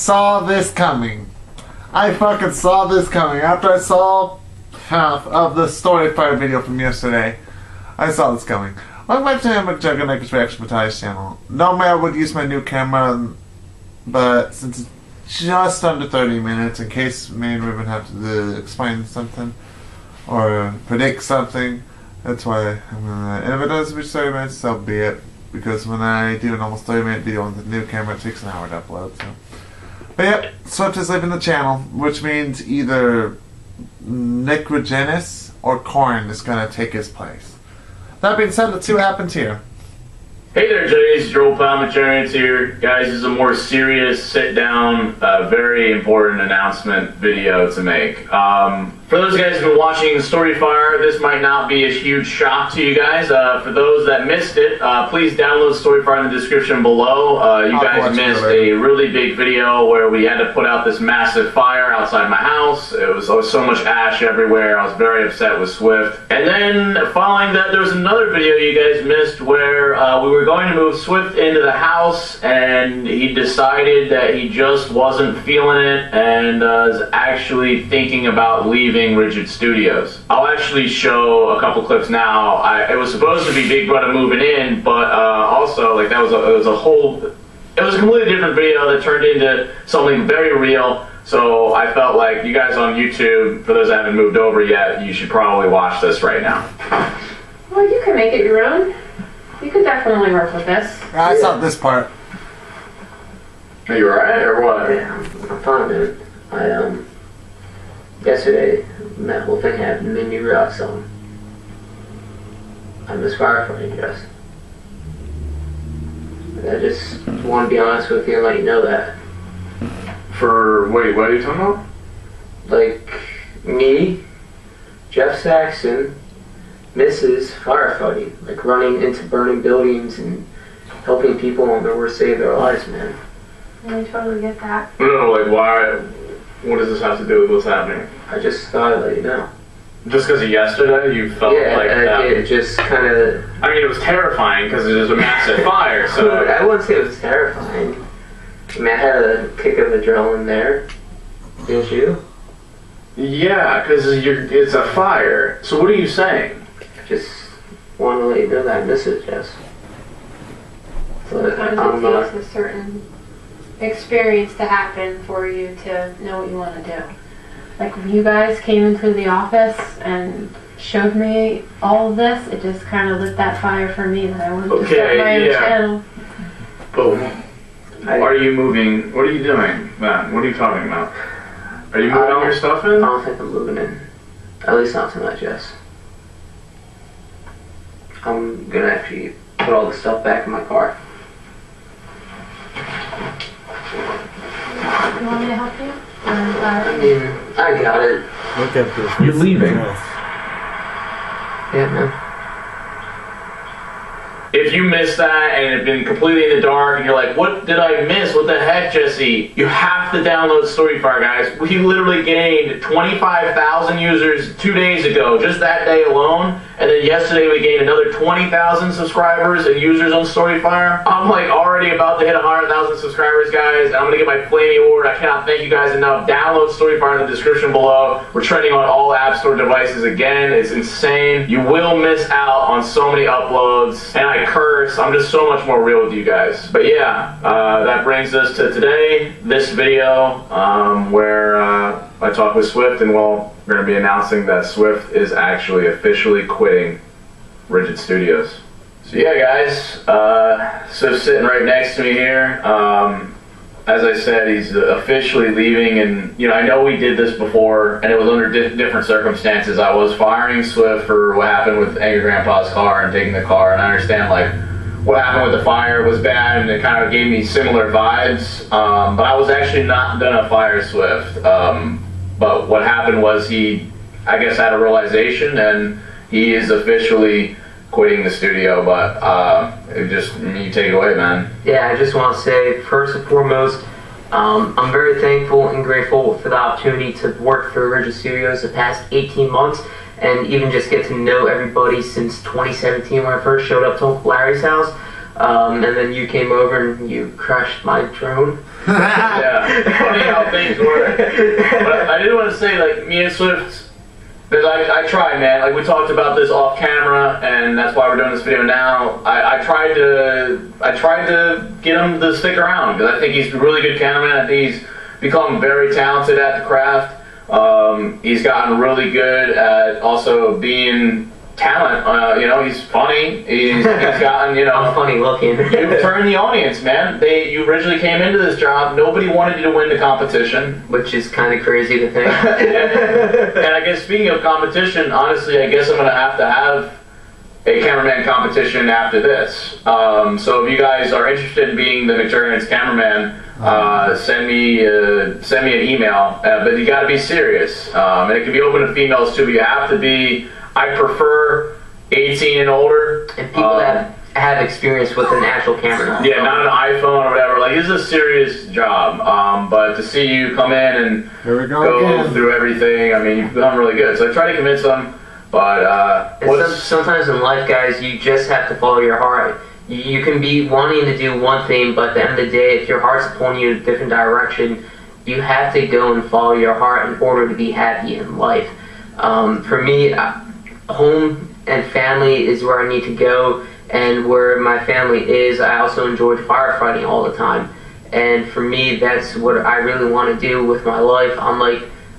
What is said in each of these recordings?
saw this coming. I fucking saw this coming. After I saw half of the story fire video from yesterday, I saw this coming. Welcome back to the Mcjuggernuggets Reaction Montage channel. Normally I would use my new camera, but since it's just under 30 minutes, in case me and Ruben have to explain something or predict something, that's why I'm gonna. And if it does reach 30 minutes, so be it. Because when I do an almost 30-minute video on the new camera, it takes an hour to upload. So, but yep, Swift is leaving the channel, which means either Mcjuggernuggets or Corn is gonna take his place. That being said, let's see what happens here. Hey there, J's. Your old pal Mcjuggernuggets here. Guys, this is a more serious, sit-down, very important announcement video to make. For those guys who've been watching Storyfire, this might not be a huge shock to you guys. For those that missed it, please download Storyfire in the description below. You guys missed a really big video where we had to put out this massive fire outside my house. It was so much ash everywhere. I was very upset with Swift. And then following that, there was another video you guys missed where we were going to move Swift into the house, and he decided that he just wasn't feeling it and is actually thinking about leaving Rigid Studios. I'll actually show a couple clips now. It was supposed to be Big Brother moving in, but also like it was a completely different video that turned into something very real. So I felt like you guys on YouTube, for those that haven't moved over yet, you should probably watch this right now. Well, you can make it your own. You could definitely work with this. I saw this part. Are you alright or what? Yeah, I'm fine, dude. Yesterday, when that whole thing happened, made me realize something. I miss firefighting dress. I just want to be honest with you and let you know that. Wait, what are you talking about? Like, me, Jeff Saxon, misses firefighting. Like, running into burning buildings and helping people on their worst day of their lives, man. I totally get that. No, like why? What does this have to do with what's happening? I just thought I'd let you know. Just because of yesterday, you felt like that? It just kind of... I mean, it was terrifying because it was a massive fire, so... I wouldn't say it was terrifying. I mean, I had a kick of adrenaline there. Didn't you? Yeah, because it's a fire. So what are you saying? Just want to let you know that I miss it, Jess. But Sometimes it takes a certain experience to happen for you to know what you want to do. Like when you guys came into the office and showed me all of this, it just kind of lit that fire for me that I wanted to start my own channel. But are you moving? What are you doing, man? What are you talking about? Are you moving all your stuff in? I don't think I'm moving in. At least not tonight, Jess. I'm gonna actually put all the stuff back in my car. You want me to help you? I mean, I got it. Look at this. You're leaving. Yeah, man. If you missed that and have been completely in the dark and you're like, what did I miss? What the heck, Jesse? You have to download Storyfire, guys. We literally gained 25,000 users 2 days ago, just that day alone. And then yesterday we gained another 20,000 subscribers and users on Storyfire. I'm like already about to hit 100,000 subscribers, guys. And I'm gonna get my flaming award. I cannot thank you guys enough. Download Storyfire in the description below. We're trending on all App Store devices again. It's insane. You will miss out on so many uploads. And I curse. I'm just so much more real with you guys. But yeah, that brings us to today, this video where I talk with Swift, and well, we're going to be announcing that Swift is actually officially quitting Rigid Studios. So yeah, guys, Swift's sitting right next to me here. As I said, he's officially leaving, and you know, I know we did this before, and it was under different circumstances. I was firing Swift for what happened with Angry Grandpa's car and taking the car, and I understand like what happened with the fire was bad, and it kind of gave me similar vibes. But I was actually not gonna fire Swift. But what happened was he, I guess, had a realization, and he is officially quitting the studio. But you take it away, man. Yeah, I just want to say, first and foremost, I'm very thankful and grateful for the opportunity to work for Rigid Studios the past 18 months, and even just get to know everybody since 2017 when I first showed up to Uncle Larry's house. And then you came over and you crashed my drone. Yeah. funny how things work. But I did want to say, like, me and Swift, because I tried, man. Like, we talked about this off camera, and that's why we're doing this video now. I tried to get him to stick around, because I think he's a really good cameraman. I think he's become very talented at the craft. He's gotten really good at also being talent. You know, he's funny. He's gotten, you know, I'm funny looking. You turn the audience, man. You originally came into this job. Nobody wanted you to win the competition, which is kind of crazy to think. and I guess speaking of competition, honestly, I guess I'm gonna have to have a cameraman competition after this. So if you guys are interested in being the Mcjuggernuggets cameraman, send me an email. But you got to be serious, and it can be open to females too. But you have to be. I prefer 18 and older. And people that have experience with an actual camera. Yeah, not an iPhone or whatever. Like, this is a serious job. But to see you come in and Here we go through everything, I mean, you've done really good. So I try to convince them. But sometimes in life, guys, you just have to follow your heart. You can be wanting to do one thing, but at the end of the day, if your heart's pulling you in a different direction, you have to go and follow your heart in order to be happy in life. For me, home and family is where I need to go, and where my family is, I also enjoyed firefighting all the time. And for me, that's what I really want to do with my life.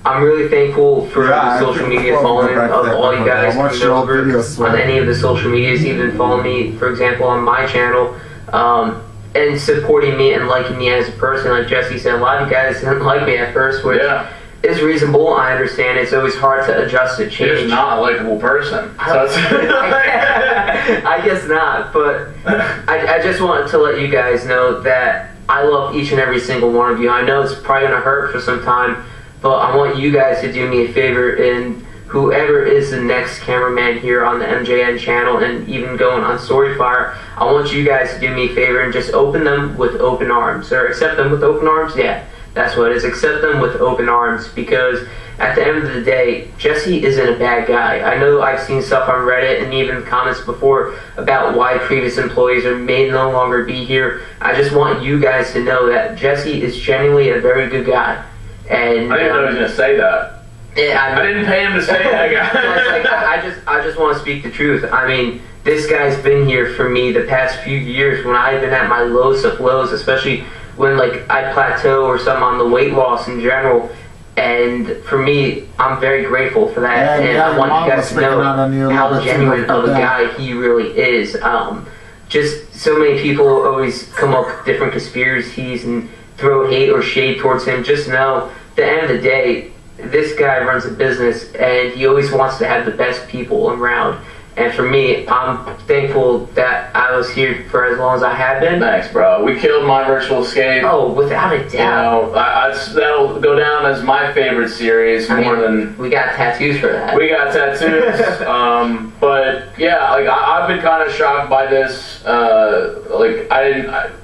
I'm really thankful for the social media following of all you guys coming over on any of the social medias, even follow me, for example, on my channel, and supporting me and liking me as a person. Like Jesse said, a lot of you guys didn't like me at first, which is reasonable. I understand it's always hard to adjust to change. You're not a likable person. So I guess not, but I just wanted to let you guys know that I love each and every single one of you. I know it's probably going to hurt for some time, but I want you guys to do me a favor, and whoever is the next cameraman here on the MJN channel and even going on Storyfire, I want you guys to do me a favor and just open them with open arms, or accept them with open arms. Yeah, that's what it is. Accept them with open arms, because at the end of the day, Jesse isn't a bad guy. I know I've seen stuff on Reddit and even comments before about why previous employees may no longer be here. I just want you guys to know that Jesse is genuinely a very good guy. And I didn't know he was going to say that. Yeah, I didn't pay him to say that, guy. I just want to speak the truth. I mean, this guy's been here for me the past few years when I've been at my lowest of lows, especially when like I plateau or something on the weight loss in general. And for me, I'm very grateful for that. And I want you guys to know how genuine of a guy he really is. Just so many people always come up with different conspiracies and throw hate or shade towards him. Just know, at the end of the day, this guy runs a business and he always wants to have the best people around. And for me, I'm thankful that I was here for as long as I have been. Thanks, bro. We killed my virtual escape. Oh, without a doubt. You know, that'll go down as my favorite series than... We got tattoos for that. We got tattoos. But, yeah, like, I've been kind of shocked by this.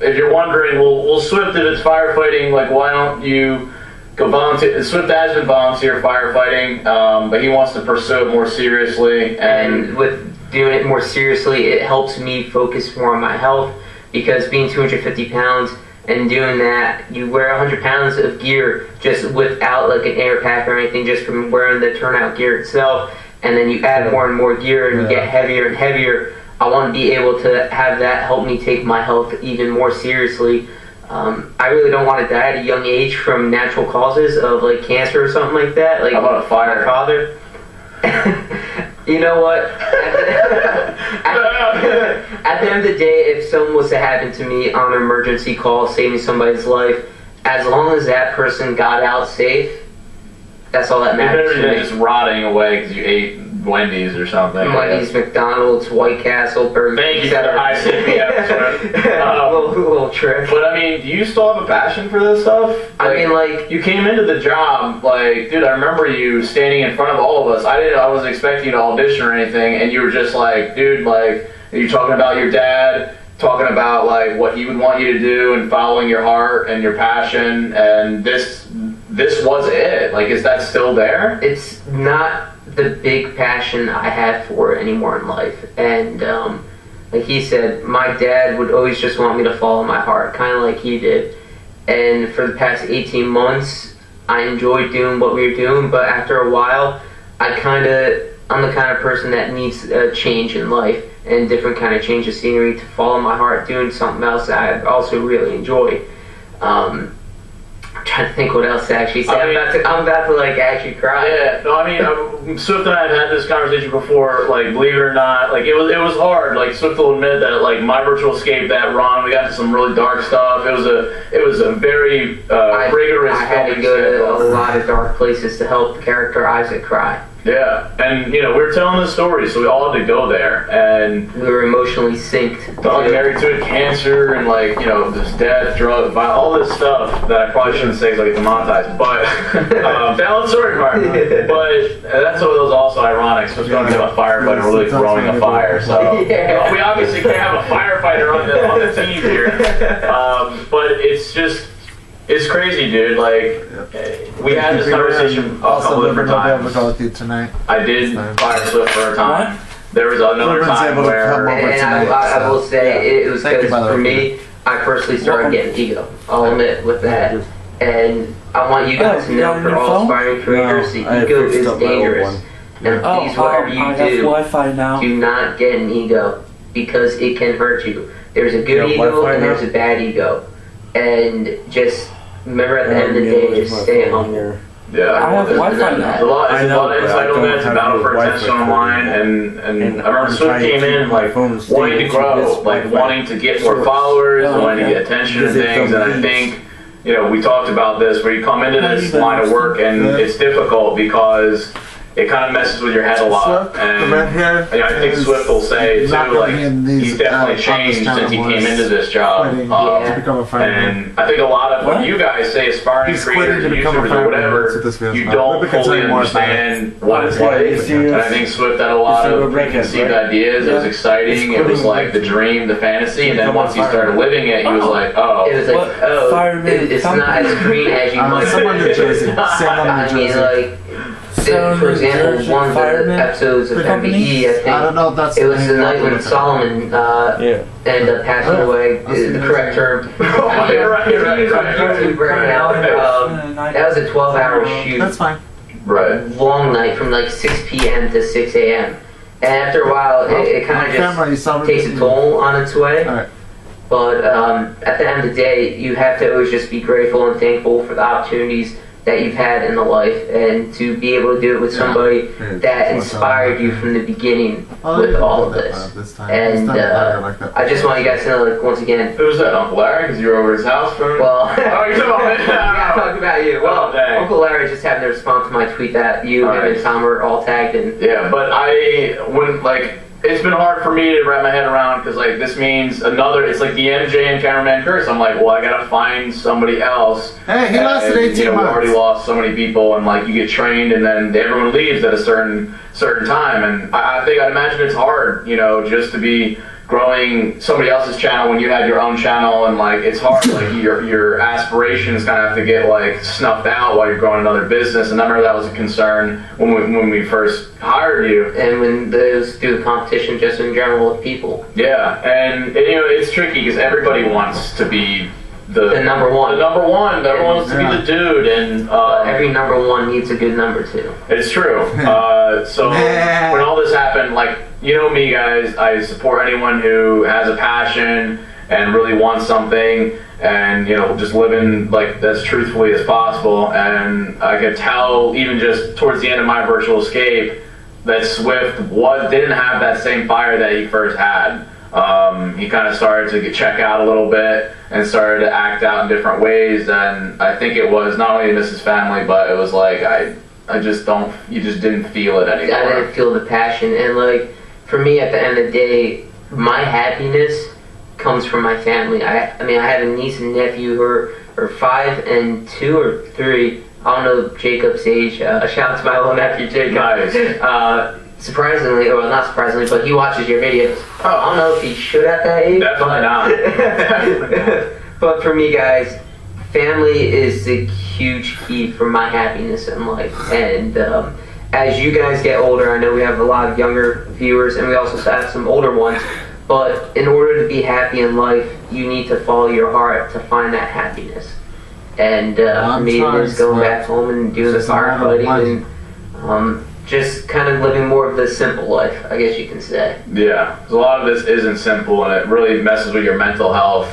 If you're wondering, well, Swift, if it's firefighting, like, why don't you go volunteer? Swift has been volunteer firefighting, but he wants to pursue it more seriously. And with doing it more seriously, it helps me focus more on my health, because being 250 pounds and doing that, you wear 100 pounds of gear just without like an air pack or anything, just from wearing the turnout gear itself, and then you add more and more gear and you get heavier and heavier. I want to be able to have that help me take my health even more seriously. I really don't want to die at a young age from natural causes of like cancer or something like that. Like, how about a fire? My father. You know what? At the end of the day, if something was to happen to me on an emergency call, saving somebody's life, as long as that person got out safe, that's all that matters. You're better than just rotting away because you ate Wendy's or something. Wendy's, McDonald's, White Castle, Burger King. Thank you for the high CPM. little trick. But I mean, do you still have a passion for this stuff? Like, I mean, like, you came into the job, like, dude, I remember you standing in front of all of us. I wasn't expecting you to audition or anything, and you were just like, dude, like, you're talking about your dad, talking about like what he would want you to do, and following your heart and your passion, and this was it. Like, is that still there? It's not the big passion I have for it anymore in life. And like he said, my dad would always just want me to follow my heart, kind of like he did. And for the past 18 months, I enjoyed doing what we were doing, but after a while, I'm the kind of person that needs a change in life and different kind of change of scenery to follow my heart, doing something else that I also really enjoy. I'm trying to think what else to actually say. I'm about to like actually cry. Yeah, no, I mean, Swift and I have had this conversation before. Like, believe it or not, like it was hard. Like Swift will admit that, like my virtual escape, that run, we got into some really dark stuff. It was a very rigorous. I had to go to a lot of dark places to help the character Isaac cry. Yeah, and we were telling the story, so we all had to go there, and we were emotionally synced. Dog married to a cancer, and this death, drug, all this stuff that I probably shouldn't say because I get demonetized. But valid story part. But that's what was also ironic. So it's going to be a firefighter really throwing a fire. So we obviously can't have a firefighter on the team here. But it's just. It's crazy, dude. Like, we had this conversation a couple different times. With you tonight. I did fire Swift for a time. There was another time where... And I will say, it was because for me, I personally started getting ego. I'll admit with that. And I want you guys to know, for all aspiring creators, the ego is dangerous. And please, whatever you do not get an ego, because it can hurt you. There's a good ego and there's a bad ego. And just remember, at the end of the day, just stay humble. Yeah, I have Wi-Fi now. There's a lot of entitlement to battle for attention online, and I remember Swift came in wanting to grow, wanting to get more followers, wanting to get attention and things. And I think we talked about this, where you come into this line of work and it's difficult because it kind of messes with your head a lot. And I think Swift will say too, he's definitely changed since he came into this job. And I think a lot of when you guys say aspiring creators, YouTubers, or whatever, you don't fully understand what it's like. And I think Swift had a lot of preconceived ideas. It was exciting. It was like the dream, the fantasy. And then once he started living it, he was like, oh. It was like, it's not as green as you might think. I mean, like, for example, one of the episodes of MBE, I think it was the night when Solomon ended up passing away, the correct term. That was a 12-hour shoot. That's fine. Right. Long night from like 6 p.m. to 6 a.m. And after a while, it kind of just takes a toll on its way. Right. But at the end of the day, you have to always just be grateful and thankful for the opportunities that you've had in the life, and to be able to do it with somebody that inspired you from the beginning with all of this. And I just want you guys to know, like, once again. Who was that, Uncle Larry? Because you were over his house for... Well... oh, you're talking about me? Yeah, I'm talking about you. Well, Uncle Larry just happened to respond to my tweet that you, him, and Tom were all tagged in. Yeah, but I wouldn't, it's been hard for me to wrap my head around, because this means it's like the MJ and cameraman curse. I'm like, well, I gotta find somebody else. Hey, he lasted 18 months. We already lost so many people, and you get trained, and then everyone leaves at a certain time, and I'd imagine it's hard, just to be growing somebody else's channel when you had your own channel, and it's hard. Your aspirations kind of have to get snuffed out while you're growing another business. And I remember that was a concern when we first hired you. And when those do the competition just in general with people. Yeah, and it's tricky because everybody wants to be the number one. The number one. Everyone wants to be the dude, and every number one needs a good number two. It's true. So when all this happened, me, guys, I support anyone who has a passion and really wants something, and just living as truthfully as possible. And I could tell, even just towards the end of my virtual escape, that Swift didn't have that same fire that he first had. He kind of started to check out a little bit and started to act out in different ways, and I think it was not only to miss his family, but it was you just didn't feel it anymore. I didn't feel the passion, and for me, at the end of the day, my happiness comes from my family. I have a niece and nephew who are 5 and 2 or 3. I don't know Jacob's age. Shout out to my little nephew Jacob. Nice. Surprisingly, or not surprisingly, but he watches your videos. Oh, I don't know if he should at that age. Definitely not. But for me, guys, family is the huge key for my happiness in life. And as you guys get older, I know we have a lot of younger viewers, and we also have some older ones. But in order to be happy in life, you need to follow your heart to find that happiness. And for me, it is going back home and doing the firefighting and just kind of living more of the simple life, I guess you can say. Yeah, 'cause a lot of this isn't simple, and it really messes with your mental health.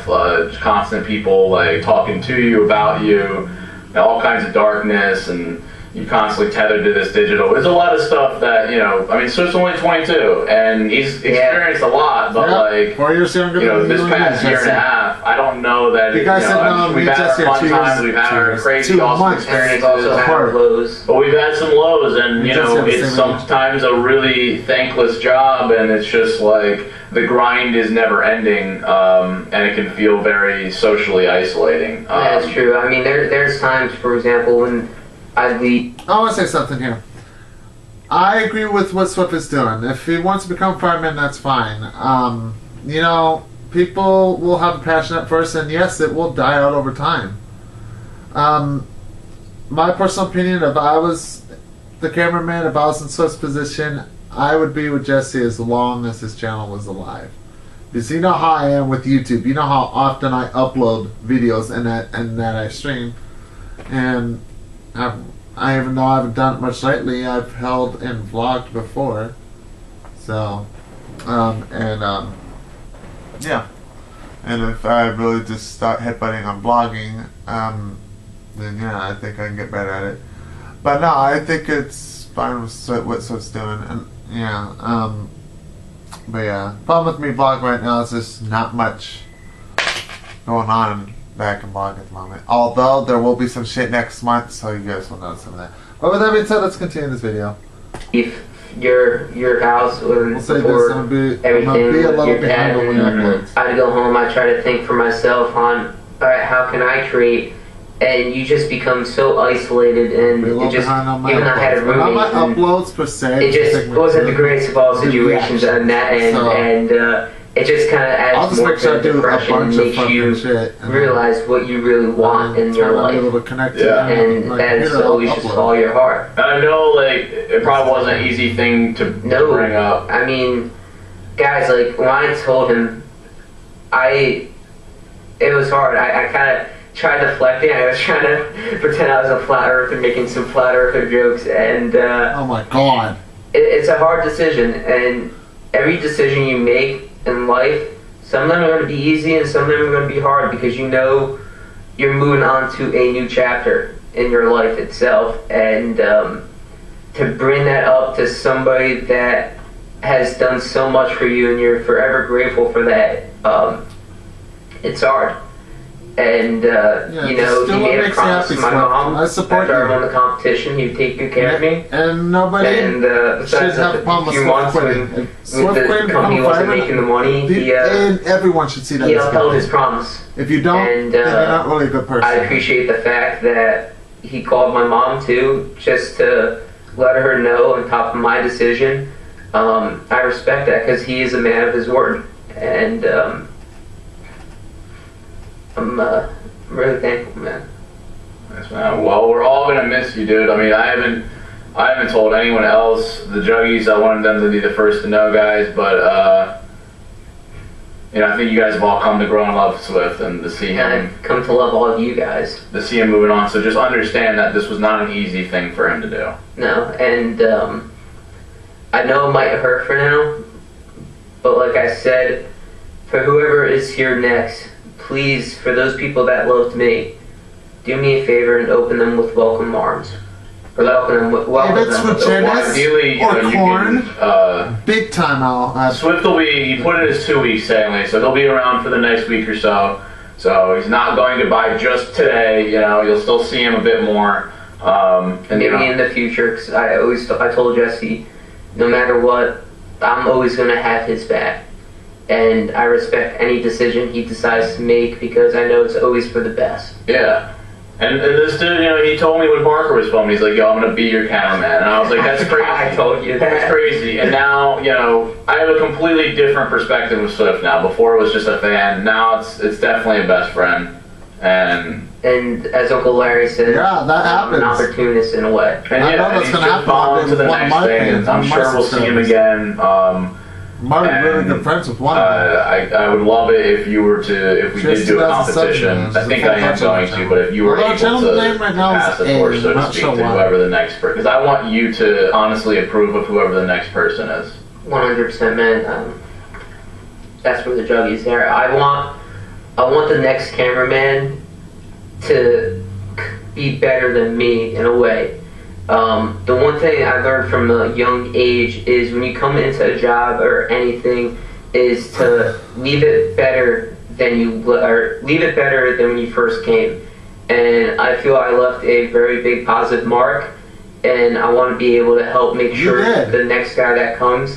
Constant people like talking to you about you, all kinds of darkness, and you constantly tethered to this digital. There's a lot of stuff that, you know, I mean, Swift's only 22, and he's experienced a lot, but like, 4 years younger you know, than this past year and a half, I don't know that, you guys said, no, we've had our fun times, we've had our crazy, awesome experiences, also had our lows. but we've had some lows, and, you know, it's sometimes a really thankless job, and it's just like, the grind is never ending, and it can feel very socially isolating. That's true. I mean, there's times, for example, when I want to say something here. I agree with what Swift is doing. If he wants to become a fireman, that's fine. You know, people will have a passion at first, and yes, it will die out over time. My personal opinion, if I was the cameraman, if I was in Swift's position, I would be with Jesse as long as his channel was alive. Because you know how I am with YouTube. You know how often I upload videos and that I stream. And I even though I haven't done it much lately, I've held and vlogged before. So, yeah. And if I really just start headbutting on vlogging, then yeah, I think I can get better at it. But no, I think it's fine with what Swift's doing, and yeah. But yeah, problem with me vlogging right now is just not much going on back in vlog at the moment. Although there will be some shit next month, so you guys will know some of that. But with that being said, let's continue this video. If your house or We'll say this, before I'm gonna be everything a with little your behind dad, on the uploads. I'd go home. I try to think for myself on, all right, how can I create? And you just become so isolated, and it just even I had a roommate. Not my uploads per se. It just wasn't the greatest of all situations on that end, and it just kind of adds more to depression and makes you realize what you really want in your life. And that is to always just follow your heart. And I know, like, it probably wasn't an easy thing to bring up. I mean, guys, like, when I told him, it was hard. I kind of tried deflecting. I was trying to pretend I was a flat earther, making some flat earther jokes, and oh my god, it's a hard decision, and every decision you make in life, some of them are going to be easy and some of them are going to be hard, because you know you're moving on to a new chapter in your life itself, and to bring that up to somebody that has done so much for you and you're forever grateful for that, it's hard. And you know, he made a promise to my mom after I won the competition, he'd take good care of me. And nobody should have a problem with quitting. With the company wasn't making the money, and everyone should see that. He upheld his promise. If you don't, then you're not really a good person. I appreciate the fact that he called my mom too, just to let her know on top of my decision. I respect that, because he is a man of his word, and I'm really thankful, man. Yes, man. Well, we're all gonna miss you, dude. I mean, I haven't told anyone else. The Juggies, I wanted them to be the first to know, guys. But you know, I think you guys have all come to grow and love Swift, and to see him. I've come to love all of you guys. To see him moving on. So just understand that this was not an easy thing for him to do. No, and I know it might hurt for now, but like I said, for whoever is here next, please, for those people that loved me, do me a favor and open them with welcome arms. Or welcome them with ideally, or corn, big time I'll Swift will be, he put it as 2 weeks anyway, so he'll be around for the next week or so. So he's not going to buy just today, you know, you'll still see him a bit more. And maybe in the future, because I told Jesse, no matter what, I'm always going to have his back. And I respect any decision he decides to make, because I know it's always for the best. Yeah. And this dude, you know, he told me when Parker was filming, he's like, yo, I'm going to be your cameraman. And I was like, that's crazy. I told you that. That's crazy. And now, you know, I have a completely different perspective of Swift now. Before it was just a fan. Now it's definitely a best friend. And as Uncle Larry said, yeah, that happens. An opportunist in a way. And yeah, I know that's going to happen. To the next thing. I'm sure we'll see him again. Mark And, really good friends with one of them. I would love it if you were to, if we Just did do a 2007, competition. man. I think I am going to, but if you were Although able channel name to right now is pass the A, torch, so I'm to not speak, sure to why. whoever the next person, because I want you to honestly approve of whoever the next person is. 100%, man. That's where the juggy's there. I want the next cameraman to be better than me in a way. The one thing I learned from a young age is when you come into a job or anything, is to leave it better than when you first came. And I feel I left a very big positive mark, and I want to be able to help make sure that the next guy that comes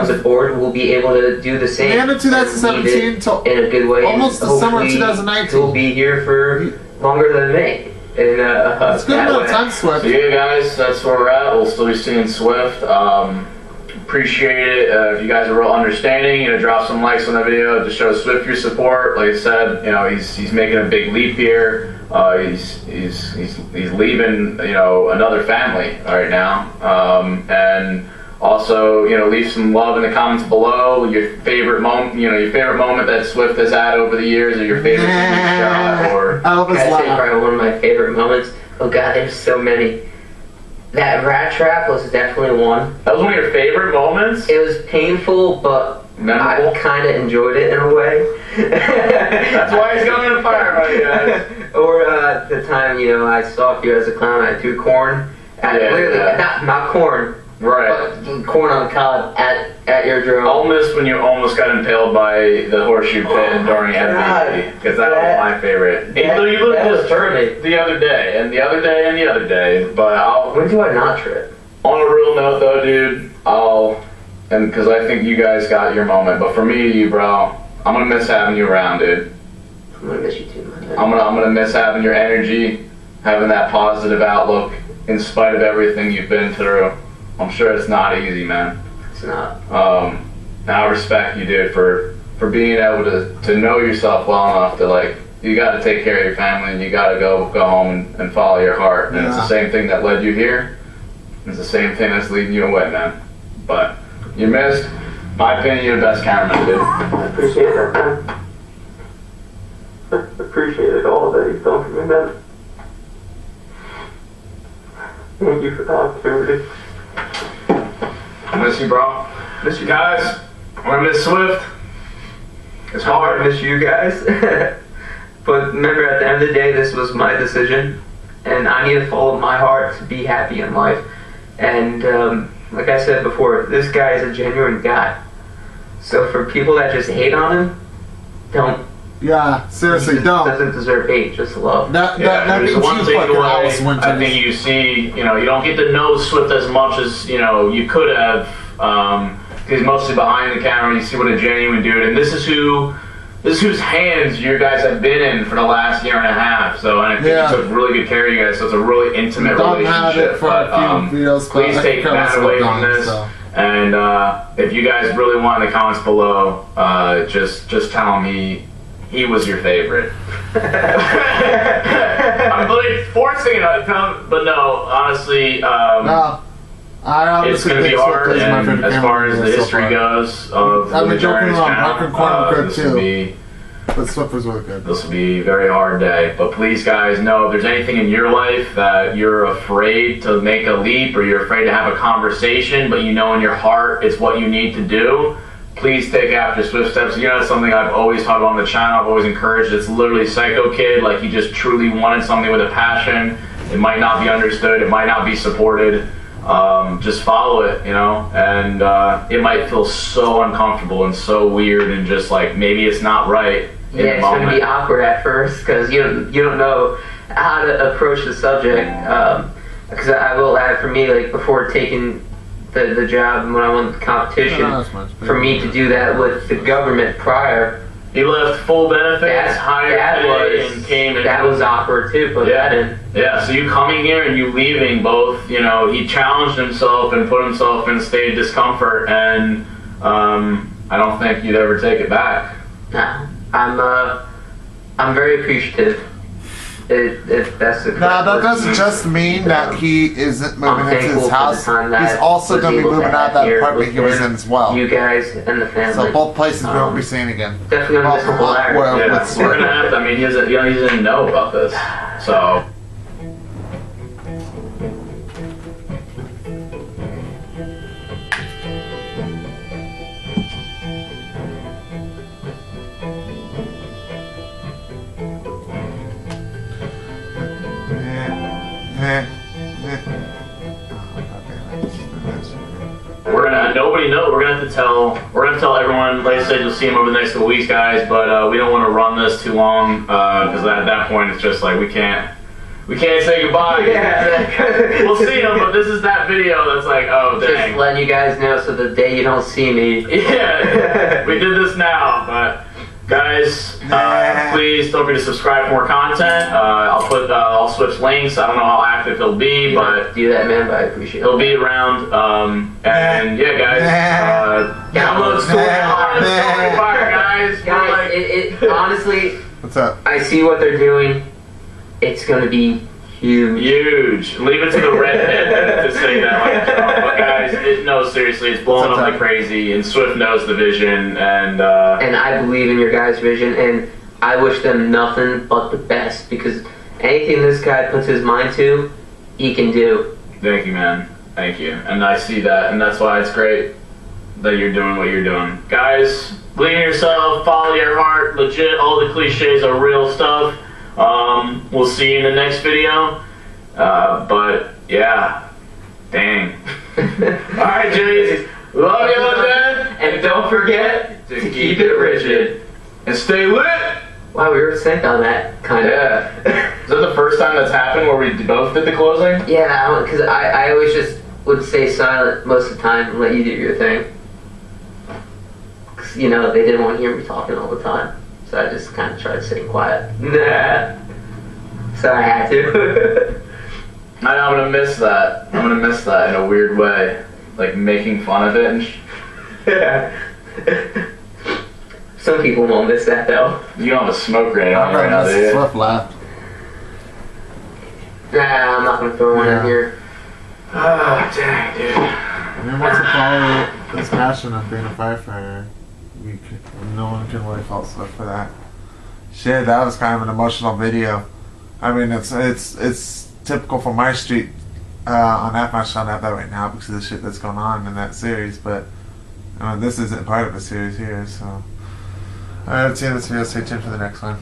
aboard will be able to do the same. The end of 2017 to in a good way. almost the summer of 2019. He'll be here for longer than me. And it's good amount of time, Swift. So yeah, guys, that's where we're at. We'll still be seeing Swift. Appreciate it. If you guys are real understanding, drop some likes on the video to show Swift your support. Like I said, he's making a big leap here. He's leaving, another family right now. And also, leave some love in the comments below. Your favorite moment, that Swift has had over the years, or your favorite shot, or probably one of my favorite moments. Oh God, there's so many. That rat trap was definitely one. That was one of your favorite moments? It was painful, but memorable? I kind of enjoyed it in a way. That's why he's going to fire, buddy, guys. Or the time, I saw you as a clown, I threw corn at not corn. Right. But corn on the cob at your drone. I'll miss when you almost got impaled by the horseshoe pit during MVP, because that was my favorite. You looked just tripped the other day, and the other day, and the other day. But when do I not trip? On a real note, though, dude, because I think you guys got your moment. But for me, bro, I'm gonna miss having you around, dude. I'm gonna miss you too, man. I'm gonna miss having your energy, having that positive outlook, in spite of everything you've been through. I'm sure it's not easy, man. It's not. And I respect you, dude, for being able to know yourself well enough to, you got to take care of your family, and you got to go home and follow your heart. And it's the same thing that led you here. It's the same thing that's leading you away, man. But you missed. In my opinion, you're the best cameraman, dude. I appreciate that, man. I appreciate it all that you've done for me, man. Thank you for the opportunity. I miss you, bro. Miss you guys. I'm gonna miss Swift. It's hard. I miss you guys. But remember, at the end of the day, this was my decision, and I need to follow my heart to be happy in life. And like I said before, this guy is a genuine guy. So for people that just hate on him, don't. Yeah, seriously, he don't. Doesn't deserve hate, just love. There's one takeaway. I think you see, you don't get to know Swift as much as you could have. He's mostly behind the camera. You see what a genuine dude, and this is whose hands you guys have been in for the last year and a half. So, and I think he took really good care of you guys. So it's a really intimate relationship. Please take that away from this. And if you guys really want in the comments below, just tell me he was your favorite. I'm really forcing it, but no, honestly, it's going to be hard. And as far as the history goes of I've been joking around. Parker Corner good this too. But Swift was really good. This will be a very hard day. But please, guys, know if there's anything in your life that you're afraid to make a leap, or you're afraid to have a conversation, but in your heart it's what you need to do, please take after Swift steps. That's something I've always taught on the channel. I've always encouraged. It's literally Psycho Kid. He just truly wanted something with a passion. It might not be understood. It might not be supported. Just follow it, and it might feel so uncomfortable and so weird, and just maybe it's not right. Yeah, it's going to be awkward at first, because you don't know how to approach the subject. Because I will add, for me, before taking the job and when I won the competition, for me to do that with the government prior. He left full benefits, higher pay, and came in. That was awkward too, put that in. Yeah, so you coming here and you leaving both, he challenged himself and put himself in a state of discomfort, and I don't think you'd ever take it back. No, I'm very appreciative That's the Now, that doesn't just mean that he isn't moving into thankful his for the house. time that He's also was going to be able to moving out have that here apartment with he was him, in as well. You guys and the family. So both places we won't be seeing again. Definitely gonna miss Uncle Larry. Well, Yeah, with we're gonna have to. I mean, he doesn't know about this, so. Nobody knows. We're gonna have to tell. We're gonna tell everyone. Like I said, you'll see him over the next couple weeks, guys. But we don't want to run this too long because at that point it's just like we can't say goodbye. Yeah. We'll see him, but this is that video that's like, oh dang. Just letting you guys know so the day you don't see me. Yeah, we did this now, but guys, please don't forget to subscribe for more content. I'll put all Swift's links. I don't know how active he'll be, but do that, man. But I appreciate it. he'll be around. And yeah, guys, download Storyfire, guys. Guys, it honestly, What's up? I see what they're doing. It's gonna be huge. Huge. Leave it to the redhead to say that. But guys, no, seriously, it's blowing up like crazy, and Swift knows the vision, and I believe in your guys' vision, and I wish them nothing but the best, because anything this guy puts his mind to, he can do. Thank you, man. Thank you. And I see that, and that's why it's great that you're doing what you're doing. Guys, believe in yourself, follow your heart, legit, all the cliches are real stuff. We'll see you in the next video. But yeah, dang. Alright, Jays. Love you, man. And don't forget to keep it rigid. And stay lit. Wow, we were sync on that, kind of. Yeah. Is that the first time that's happened where we both did the closing? Yeah, because I always just would stay silent most of the time and let you do your thing. Because, you know, they didn't want to hear me talking all the time. So I just kind of tried to stay quiet. Nah. So I had to. I'm gonna miss that. I'm gonna miss that in a weird way. Like making fun of it and Yeah. Some people won't miss that though. You don't have a smoke grenade on right now, do you? Swift left. Nah, I'm not gonna throw one in here. Oh, dang, dude. Everyone wants to follow his passion of being a firefighter. No one can really fault Swift for that. Shit, that was kind of an emotional video. I mean, it's typical for my street on that match. I don't have that right now because of the shit that's going on in that series. But I mean, this isn't part of the series here, so. Alright, let's see you in this video. Stay tuned for the next one.